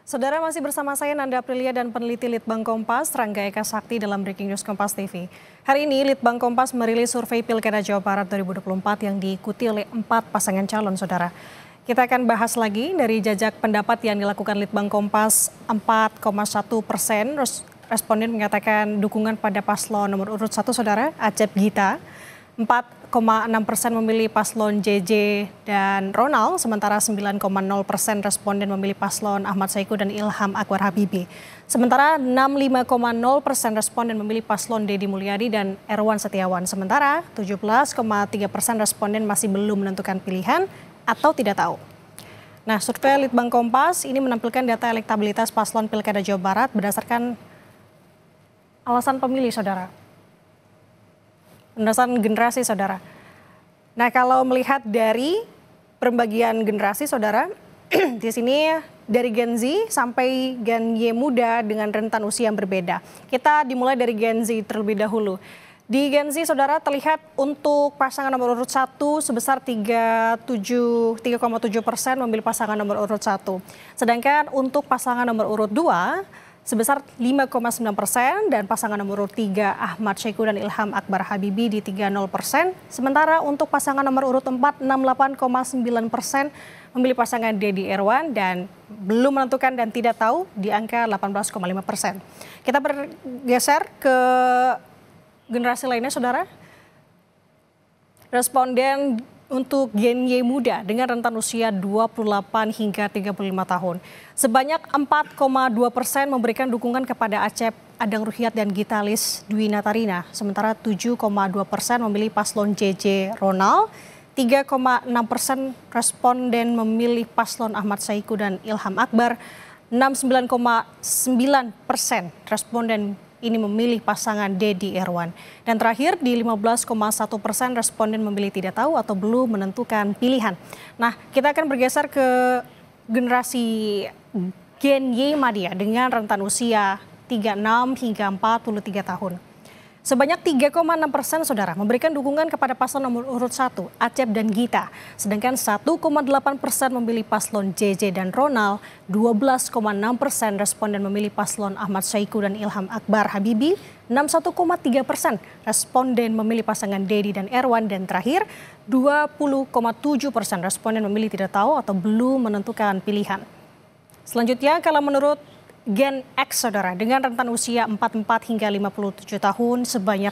Saudara masih bersama saya Nanda Aprilia dan peneliti Litbang Kompas, Rangga Eka Sakti dalam Breaking News Kompas TV. Hari ini Litbang Kompas merilis survei Pilkada Jawa Barat 2024 yang diikuti oleh 4 pasangan calon, saudara. Kita akan bahas lagi dari jajak pendapat yang dilakukan Litbang Kompas, 4,1% responden menyatakan dukungan pada paslon nomor urut 1, saudara, Acep Gita. 4,6% memilih paslon JJ dan Ronald, sementara 9,0% responden memilih paslon Ahmad Saiku dan Ilham Akbar Habibie. Sementara 65,0% responden memilih paslon Deddy Mulyadi dan Erwan Setiawan. Sementara 17,3% responden masih belum menentukan pilihan atau tidak tahu. Nah, survei Litbang Kompas ini menampilkan data elektabilitas paslon Pilkada Jawa Barat berdasarkan alasan pemilih, saudara. Berdasarkan generasi, saudara. Nah, kalau melihat dari pembagian generasi, saudara, di sini dari Gen Z sampai Gen Y muda dengan rentan usia yang berbeda. Kita dimulai dari Gen Z terlebih dahulu. Di Gen Z, saudara, terlihat untuk pasangan nomor urut 1 sebesar 3,7% memilih pasangan nomor urut 1. Sedangkan untuk pasangan nomor urut 2 sebesar 5,9% dan pasangan nomor urut 3 Ahmad Saiku dan Ilham Akbar Habibie di 30%. Sementara untuk pasangan nomor urut 4 68,9% memilih pasangan Deddy Erwan dan belum menentukan dan tidak tahu di angka 18,5%. Kita bergeser ke generasi lainnya, saudara. Responden untuk Gen Y muda dengan rentan usia 28 hingga 35 tahun. Sebanyak 4,2% memberikan dukungan kepada Acep Adang Ruhyat dan Gitalis Dwi Natarina. Sementara 7,2% memilih paslon JJ Ronald. 3,6% responden memilih paslon Ahmad Saiku dan Ilham Akbar. 69,9% responden ini memilih pasangan Deddy Erwan. Dan terakhir di 15,1% responden memilih tidak tahu atau belum menentukan pilihan. Nah, kita akan bergeser ke generasi Gen Y Madya dengan rentan usia 36 hingga 43 tahun. Sebanyak 3,6%, saudara, memberikan dukungan kepada paslon nomor urut 1, Acep dan Gita. Sedangkan 1,8% memilih paslon JJ dan Ronald, 12,6% responden memilih paslon Ahmad Saiku dan Ilham Akbar Habibie, 61,3% responden memilih pasangan Deddy dan Erwan, dan terakhir 20,7% responden memilih tidak tahu atau belum menentukan pilihan. Selanjutnya, kalau menurut Gen X, saudara, dengan rentan usia 44 hingga 57 tahun, sebanyak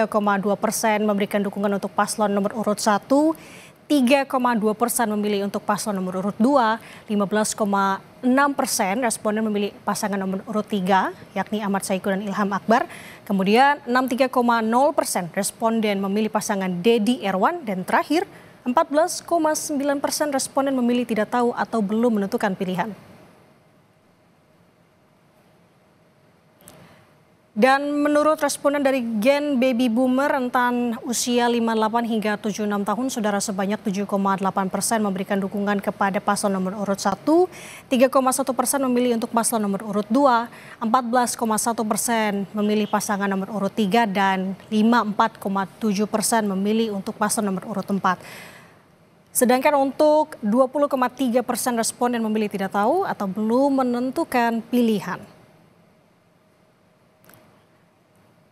3,2% memberikan dukungan untuk paslon nomor urut 1, 3,2% memilih untuk paslon nomor urut 2, 15,6% responden memilih pasangan nomor urut 3, yakni Ahmad Saiku dan Ilham Akbar. Kemudian 63,0% responden memilih pasangan Deddy Erwan, dan terakhir 14,9% responden memilih tidak tahu atau belum menentukan pilihan. Dan menurut responden dari Gen Baby Boomer rentan usia 58 hingga 76 tahun, saudara, sebanyak 7,8% memberikan dukungan kepada paslon nomor urut 1, 3,1% memilih untuk paslon nomor urut 2, 14,1% memilih pasangan nomor urut 3, dan 54,7% memilih untuk paslon nomor urut 4. Sedangkan untuk 20,3% responden memilih tidak tahu atau belum menentukan pilihan.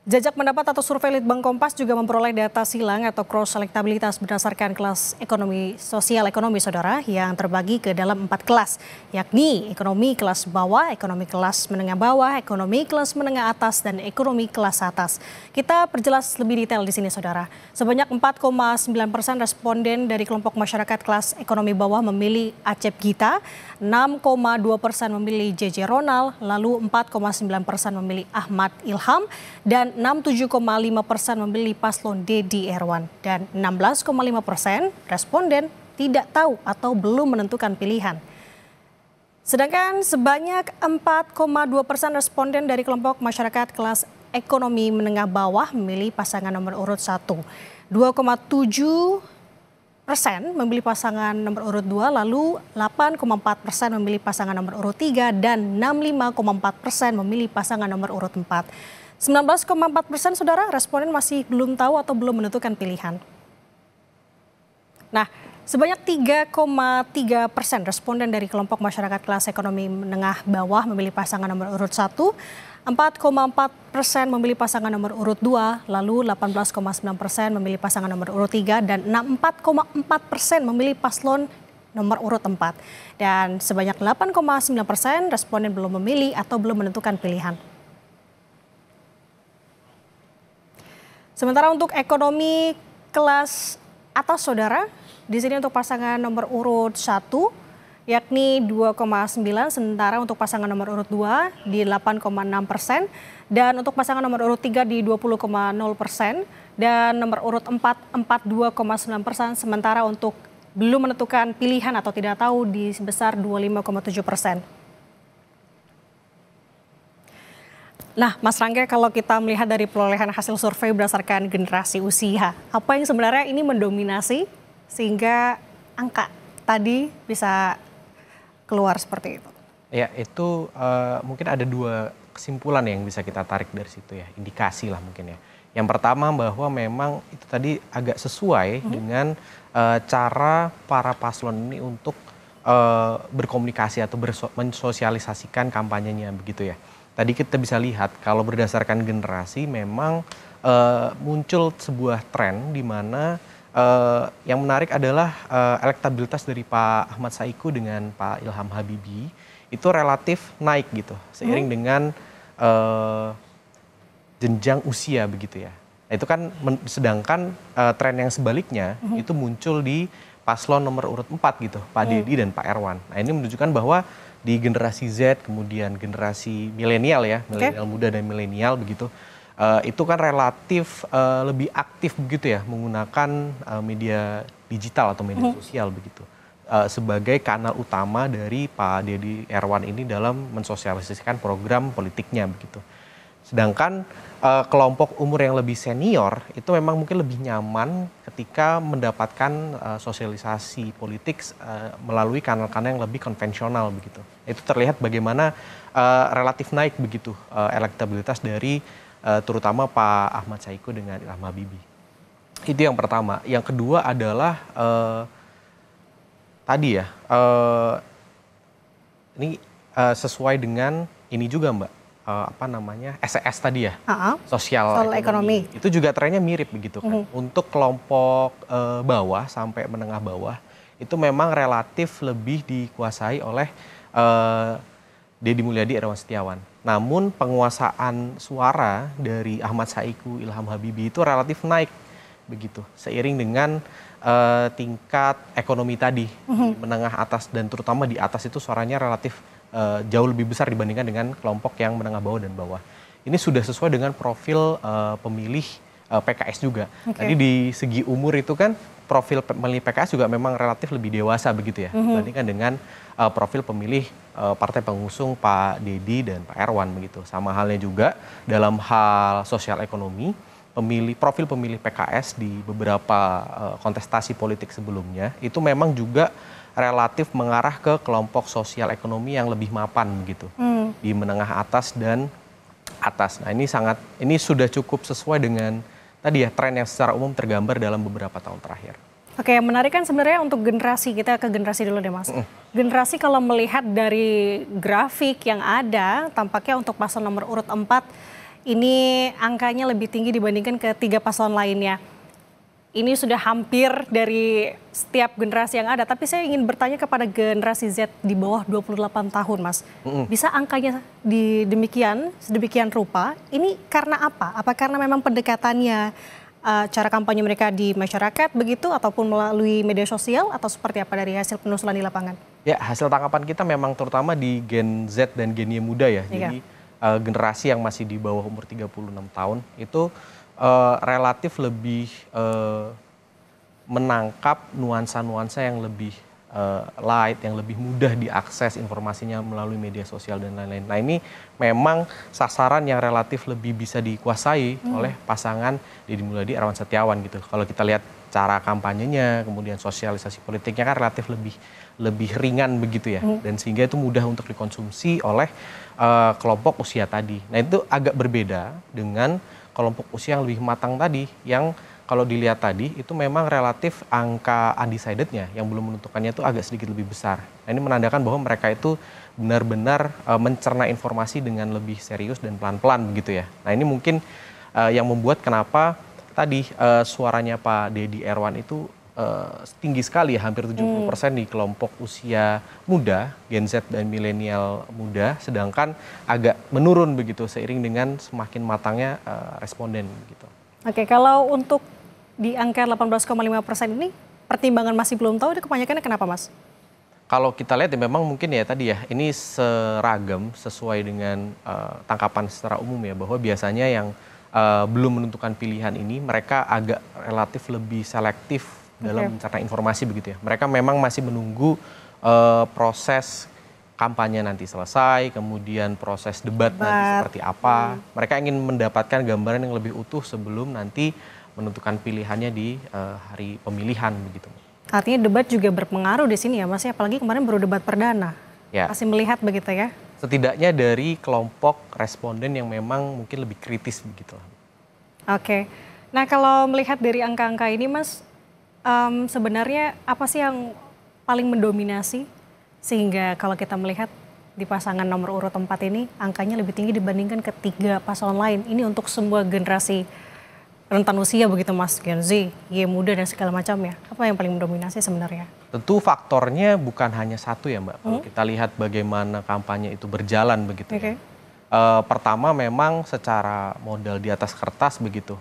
Jajak pendapat atau survei Litbang Kompas juga memperoleh data silang atau cross elektabilitas berdasarkan kelas ekonomi sosial ekonomi, saudara, yang terbagi ke dalam 4 kelas, yakni ekonomi kelas bawah, ekonomi kelas menengah bawah, ekonomi kelas menengah atas, dan ekonomi kelas atas. Kita perjelas lebih detail di sini, saudara. Sebanyak 4,9% responden dari kelompok masyarakat kelas ekonomi bawah memilih Acep Gita, 6,2% memilih JJ Ronald, lalu 4,9% memilih Ahmad Ilham, dan 67,5% memilih paslon Deddy Erwan, dan 16,5% responden tidak tahu atau belum menentukan pilihan. Sedangkan sebanyak 4,2% responden dari kelompok masyarakat kelas ekonomi menengah bawah memilih pasangan nomor urut 1. 2,7% memilih pasangan nomor urut 2, lalu 8,4% memilih pasangan nomor urut 3, dan 65,4% memilih pasangan nomor urut 4. 19,4%, saudara, responden masih belum tahu atau belum menentukan pilihan. Nah, Sebanyak 3,3% responden dari kelompok masyarakat kelas ekonomi menengah bawah memilih pasangan nomor urut 1, 4,4% memilih pasangan nomor urut 2, lalu 18,9% memilih pasangan nomor urut 3, dan 64,4% memilih paslon nomor urut 4. Dan sebanyak 8,9% responden belum memilih atau belum menentukan pilihan. Sementara untuk ekonomi kelas atas saudara, di sini untuk pasangan nomor urut 1 yakni 2,9, sementara untuk pasangan nomor urut 2 di 8,6%, dan untuk pasangan nomor urut 3 di 20,0%, dan nomor urut 4 42,9%, sementara untuk belum menentukan pilihan atau tidak tahu di sebesar 25,7%. Nah, Mas Rangga, kalau kita melihat dari perolehan hasil survei berdasarkan generasi usia, apa yang sebenarnya ini mendominasi sehingga angka tadi bisa keluar seperti itu? Ya, itu mungkin ada dua kesimpulan yang bisa kita tarik dari situ ya, indikasi lah mungkin ya. Yang pertama bahwa memang itu tadi agak sesuai dengan cara para paslon ini untuk berkomunikasi atau mensosialisasikan kampanyenya begitu ya. Tadi kita bisa lihat kalau berdasarkan generasi memang muncul sebuah tren di mana yang menarik adalah elektabilitas dari Pak Ahmad Saiku dengan Pak Ilham Habibie itu relatif naik gitu seiring dengan jenjang usia begitu ya. Nah, itu kan sedangkan tren yang sebaliknya itu muncul di paslon nomor urut 4 gitu, Pak Dedi dan Pak Erwan. Nah, ini menunjukkan bahwa di generasi Z kemudian generasi milenial ya, milenial muda dan milenial begitu. Itu kan relatif lebih aktif begitu ya menggunakan media digital atau media sosial begitu sebagai kanal utama dari Pak Dedi Erwan ini dalam mensosialisasikan program politiknya begitu. Sedangkan kelompok umur yang lebih senior itu memang mungkin lebih nyaman ketika mendapatkan sosialisasi politik melalui kanal-kanal yang lebih konvensional begitu. Itu terlihat bagaimana relatif naik begitu elektabilitas dari terutama Pak Ahmad Saiku dengan Ilham Habibie. Itu yang pertama. Yang kedua adalah tadi ya, ini sesuai dengan ini juga Mbak, SES tadi ya, sosial ekonomi. Itu juga trennya mirip begitu kan. Untuk kelompok bawah sampai menengah bawah, itu memang relatif lebih dikuasai oleh Deddy Mulyadi, Irawan Setiawan. Namun penguasaan suara dari Ahmad Saiku, Ilham Habibie itu relatif naik begitu. Seiring dengan tingkat ekonomi tadi di menengah atas dan terutama di atas itu suaranya relatif jauh lebih besar dibandingkan dengan kelompok yang menengah bawah dan bawah. Ini sudah sesuai dengan profil pemilih PKS juga. Tadi di segi umur itu kan profil pemilih PKS juga memang relatif lebih dewasa begitu ya dibandingkan dengan profil pemilih partai pengusung Pak Dedi dan Pak Erwan begitu. Sama halnya juga dalam hal sosial ekonomi, profil pemilih PKS di beberapa kontestasi politik sebelumnya itu memang juga relatif mengarah ke kelompok sosial ekonomi yang lebih mapan gitu di menengah atas dan atas. Nah, ini sudah cukup sesuai dengan tadi ya tren yang secara umum tergambar dalam beberapa tahun terakhir. Oke, yang menarik kan sebenarnya untuk generasi, kita ke generasi dulu deh Mas. Generasi kalau melihat dari grafik yang ada, tampaknya untuk paslon nomor urut 4 ini angkanya lebih tinggi dibandingkan ketiga paslon lainnya. Ini sudah hampir dari setiap generasi yang ada, tapi saya ingin bertanya kepada generasi Z di bawah 28 tahun Mas. Bisa angkanya sedemikian rupa, ini karena apa? Apa karena memang pendekatannya, cara kampanye mereka di masyarakat begitu ataupun melalui media sosial atau seperti apa dari hasil penelusuran di lapangan? Ya, hasil tangkapan kita memang terutama di Gen Z dan Gen Y muda ya. Jadi generasi yang masih di bawah umur 36 tahun itu relatif lebih menangkap nuansa-nuansa yang lebih light, yang lebih mudah diakses informasinya melalui media sosial dan lain-lain. Nah, ini memang sasaran yang relatif lebih bisa dikuasai oleh pasangan Deddy Mulyadi, Irawan Setiawan gitu. Kalau kita lihat cara kampanyenya, kemudian sosialisasi politiknya kan relatif lebih ringan begitu ya, dan sehingga itu mudah untuk dikonsumsi oleh kelompok usia tadi. Nah, itu agak berbeda dengan kelompok usia yang lebih matang tadi, yang kalau dilihat tadi itu memang relatif angka undecided-nya yang belum menentukannya itu agak sedikit lebih besar. Nah, ini menandakan bahwa mereka itu benar-benar mencerna informasi dengan lebih serius dan pelan-pelan begitu ya. Nah, ini mungkin yang membuat kenapa tadi suaranya Pak Deddy Erwan itu tinggi sekali ya, hampir 70% di kelompok usia muda, Gen Z dan milenial muda, sedangkan agak menurun begitu seiring dengan semakin matangnya responden gitu. Oke, kalau untuk di angka 18,5% ini pertimbangan masih belum tahu, kebanyakannya kenapa, Mas? Kalau kita lihat ya memang mungkin ya tadi ya, ini seragam sesuai dengan tangkapan secara umum ya, bahwa biasanya yang belum menentukan pilihan ini mereka agak relatif lebih selektif dalam mencerna informasi begitu ya. Mereka memang masih menunggu proses kampanye nanti selesai, kemudian proses debat nanti seperti apa. Mereka ingin mendapatkan gambaran yang lebih utuh sebelum nanti menentukan pilihannya di hari pemilihan begitu. Artinya debat juga berpengaruh di sini ya Mas, apalagi kemarin baru debat perdana. Ya. Masih melihat begitu ya? Setidaknya dari kelompok responden yang memang mungkin lebih kritis begitu. Oke. Nah, kalau melihat dari angka-angka ini Mas, sebenarnya apa sih yang paling mendominasi sehingga kalau kita melihat di pasangan nomor urut 4 ini angkanya lebih tinggi dibandingkan ketiga pasangan lain? Ini untuk semua generasi rentan usia begitu Mas, Gen Z, Y muda dan segala macamnya. Apa yang paling mendominasi sebenarnya? Tentu faktornya bukan hanya satu ya Mbak. Kalau kita lihat bagaimana kampanye itu berjalan begitu ya. Pertama memang secara modal di atas kertas begitu.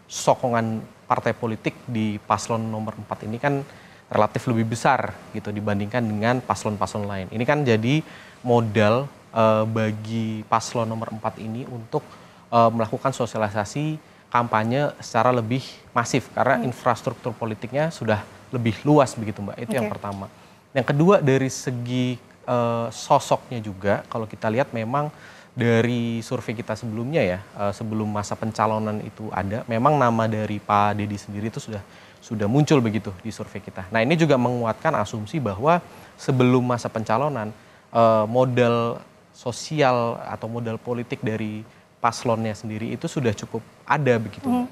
Sokongan partai politik di paslon nomor 4 ini kan relatif lebih besar gitu dibandingkan dengan paslon-paslon lain. Ini kan jadi modal bagi paslon nomor 4 ini untuk melakukan sosialisasi kampanye secara lebih masif karena infrastruktur politiknya sudah lebih luas begitu Mbak. Itu yang pertama. Yang kedua dari segi sosoknya juga kalau kita lihat memang dari survei kita sebelumnya ya, sebelum masa pencalonan itu ada, memang nama dari Pak Deddy sendiri itu sudah muncul begitu di survei kita. Nah, ini juga menguatkan asumsi bahwa sebelum masa pencalonan modal sosial atau modal politik dari paslonnya sendiri itu sudah cukup ada begitu.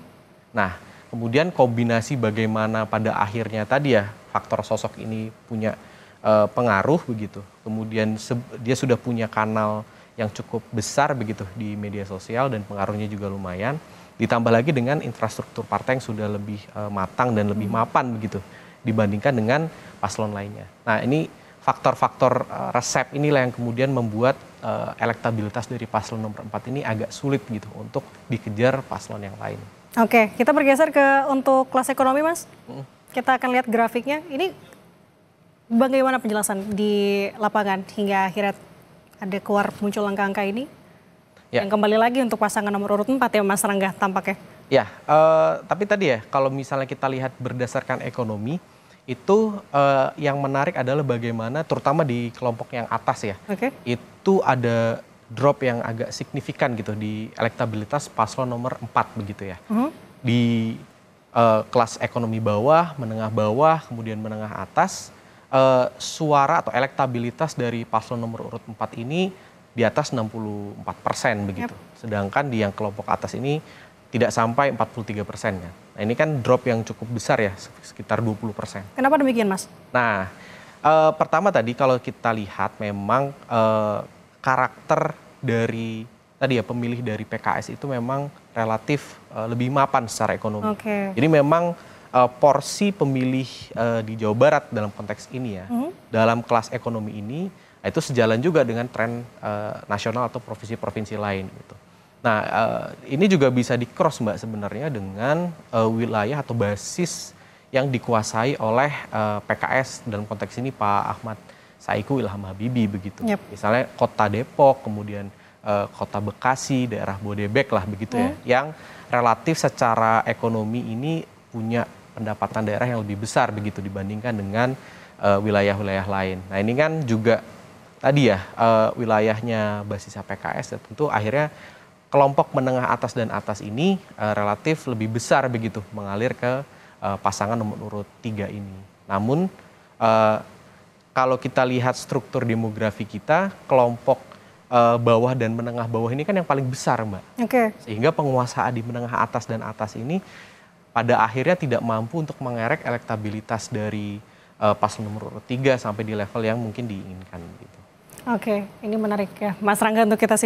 Nah, kemudian kombinasi bagaimana pada akhirnya tadi ya faktor sosok ini punya pengaruh begitu. Kemudian dia sudah punya kanal yang cukup besar begitu di media sosial dan pengaruhnya juga lumayan. Ditambah lagi dengan infrastruktur partai yang sudah lebih matang dan lebih mapan begitu dibandingkan dengan paslon lainnya. Nah, ini faktor-faktor resep inilah yang kemudian membuat elektabilitas dari paslon nomor 4 ini agak sulit gitu untuk dikejar paslon yang lain. Oke, kita bergeser ke untuk kelas ekonomi Mas. Kita akan lihat grafiknya. Ini bagaimana penjelasan di lapangan hingga akhirnya ada keluar muncul angka-angka ini? Ya. Yang kembali lagi untuk pasangan nomor urut 4 ya Mas Rangga tampaknya. Ya, tapi tadi ya kalau misalnya kita lihat berdasarkan ekonomi, itu yang menarik adalah bagaimana terutama di kelompok yang atas ya, itu ada drop yang agak signifikan gitu di elektabilitas paslon nomor 4 begitu ya. Di kelas ekonomi bawah, menengah bawah, kemudian menengah atas, suara atau elektabilitas dari paslon nomor urut 4 ini di atas 64% begitu. Sedangkan di yang kelompok atas ini tidak sampai 43% kan. Nah, ini kan drop yang cukup besar ya, sekitar 20%. Kenapa demikian Mas? Nah, pertama tadi kalau kita lihat memang karakter dari tadi ya pemilih dari PKS itu memang relatif lebih mapan secara ekonomi. Jadi memang porsi pemilih di Jawa Barat dalam konteks ini ya, dalam kelas ekonomi ini, itu sejalan juga dengan tren nasional atau provinsi-provinsi lain gitu. Nah, ini juga bisa di-cross Mbak sebenarnya dengan wilayah atau basis yang dikuasai oleh PKS dalam konteks ini Pak Ahmad Saiku Ilham Habibie begitu. Misalnya kota Depok, kemudian kota Bekasi, daerah Bodebek lah begitu ya, yang relatif secara ekonomi ini punya pendapatan daerah yang lebih besar begitu dibandingkan dengan wilayah-wilayah lain. Nah, ini kan juga tadi ya wilayahnya basisnya PKS dan tentu akhirnya kelompok menengah atas dan atas ini relatif lebih besar begitu mengalir ke pasangan nomor urut 3 ini. Namun kalau kita lihat struktur demografi kita, kelompok bawah dan menengah bawah ini kan yang paling besar Mbak. Sehingga penguasaan di menengah atas dan atas ini pada akhirnya tidak mampu untuk mengerek elektabilitas dari paslon nomor 3 sampai di level yang mungkin diinginkan gitu. Oke, ini menarik ya Mas Rangga untuk kita